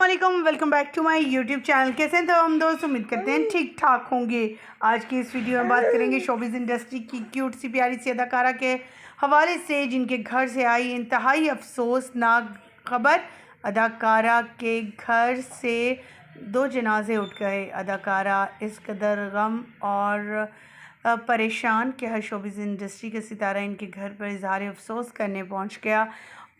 अस्सलाम, welcome back to my YouTube channel. कैसे हैं तो हम दोस्त, उम्मीद करते हैं ठीक ठाक होंगे। आज की इस वीडियो में बात करेंगे शोबिज़ इंडस्ट्री की क्यूट सी प्यारी सी अदाकारा के हवाले से, जिनके घर से आई इंतहाई अफसोसनाक खबर। अदाकारा के घर से 2 जनाजे उठ गए। अदाकारा इस कदर गम और परेशान कि हर शोबिज़ इंडस्ट्री का सितारा इनके घर पर इजहार अफसोस करने पहुंच गया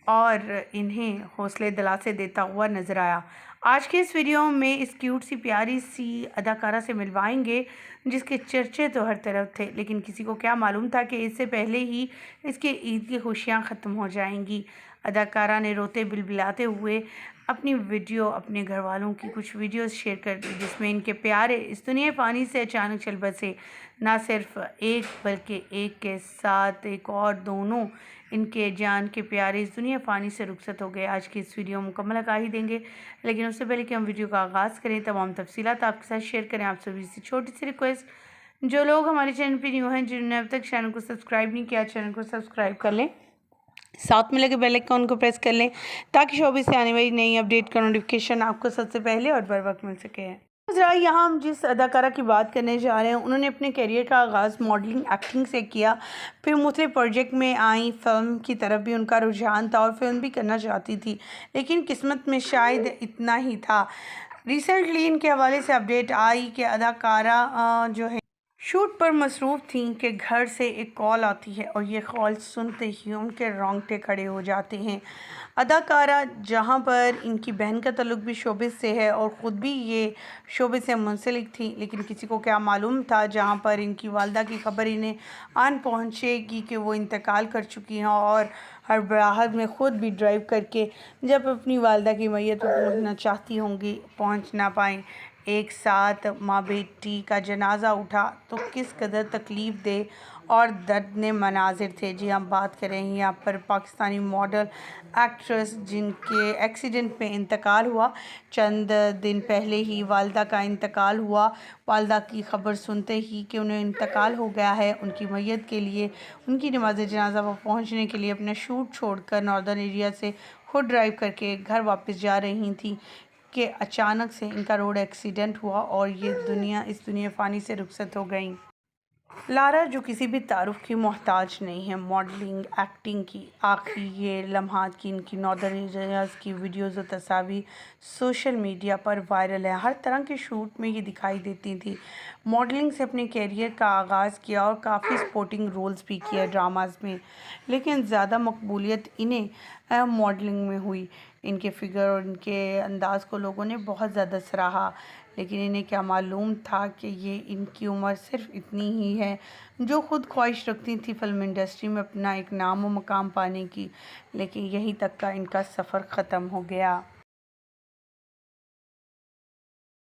और इन्हें हौसले दिलासे देता हुआ नज़र आया। आज के इस वीडियो में इस क्यूट सी प्यारी सी अदाकारा से मिलवाएंगे, जिसके चर्चे तो हर तरफ थे, लेकिन किसी को क्या मालूम था कि इससे पहले ही इसके ईद की खुशियां ख़त्म हो जाएंगी। अदाकारा ने रोते बिलबिलाते हुए अपनी वीडियो अपने घर वालों की कुछ वीडियोस शेयर कर दी, जिसमें इनके प्यारे इस दुनिया फ़ानी से अचानक चल बसे। ना सिर्फ एक बल्कि एक के साथ एक और, दोनों इनके जान के प्यारे इस दुनिया फ़ानी से रुखसत हो गए। आज की इस वीडियो मुकम्मल आगाही देंगे, लेकिन उससे पहले कि हम वीडियो का आगाज़ करें, तमाम तफसीलात आपके साथ शेयर करें। आप सभी से छोटी सी रिक्वेस्ट, जो लोग हमारे चैनल पर न्यू हैं, जिन्होंने अब तक चैनल को सब्सक्राइब नहीं किया, चैनल को सब्सक्राइब कर लें, साथ में लगे बेल आइकन को प्रेस कर लें, ताकि शोबिज़ से आने वाली नई अपडेट का नोटिफिकेशन आपको सबसे पहले और बर वक्त मिल सके। ज़रा यहाँ हम जिस अदाकारा की बात करने जा रहे हैं, उन्होंने अपने करियर का आगाज़ मॉडलिंग एक्टिंग से किया, फिर मुख्तलिफ प्रोजेक्ट में आई, फ़िल्म की तरफ भी उनका रुझान था और फिल्म भी करना चाहती थी, लेकिन किस्मत में शायद इतना ही था। रिसेंटली इनके हवाले से अपडेट आई कि अदाकारा जो है शूट पर मसरूफ़ थी कि घर से एक कॉल आती है और ये कॉल सुनते ही उनके रोंगटे खड़े हो जाते हैं। अदाकारा, जहां पर इनकी बहन का ताल्लुक़ भी शोबिज़ से है और ख़ुद भी ये शोबिज़ से मुंसलिक थी, लेकिन किसी को क्या मालूम था, जहां पर इनकी वालदा की ख़बर इन्हें आन पहुंचेगी कि वो इंतकाल कर चुकी हैं और हड़बड़ाहट में ख़ुद भी ड्राइव करके जब अपनी वालदा की मैयत पर पहुँचना चाहती होंगी, पहुँच ना पाएँ। एक साथ माँ बेटी का जनाजा उठा तो किस कदर तकलीफ़ दे और दर्द ने मनाजिर थे। जी, हम बात करें यहाँ पर पाकिस्तानी मॉडल एक्ट्रेस, जिनके एक्सीडेंट में इंतकाल हुआ। चंद दिन पहले ही वालदा का इंतकाल हुआ। वालदा की ख़बर सुनते ही कि उन्हें इंतकाल हो गया है, उनकी मैयत के लिए, उनकी नमाज़ जनाजा पर पहुँचने के लिए अपना शूट छोड़कर नॉर्दर्न एरिया से खुद ड्राइव करके घर वापस जा रही थी कि अचानक से इनका रोड एक्सीडेंट हुआ और ये इस दुनिया फ़ानी से रुखसत हो गई। लारा, जो किसी भी तारुफ की मोहताज नहीं है, मॉडलिंग एक्टिंग की आखिरी ये लम्हात की इनकी नॉर्दर्न एरियाज़ की वीडियोज़ और तस्वीर सोशल मीडिया पर वायरल है। हर तरह के शूट में ये दिखाई देती थी। मॉडलिंग से अपने कैरियर का आगाज़ किया और काफ़ी सपोर्टिंग रोल्स भी किया ड्रामाज में, लेकिन ज़्यादा मकबूलियत इन्हें मॉडलिंग में हुई। इनके फिगर और इनके अंदाज़ को लोगों ने बहुत ज़्यादा सराहा, लेकिन इन्हें क्या मालूम था कि ये इनकी उम्र सिर्फ इतनी ही है। जो खुद ख्वाहिश रखती थी फ़िल्म इंडस्ट्री में अपना एक नाम और मकाम पाने की, लेकिन यहीं तक का इनका सफ़र ख़त्म हो गया।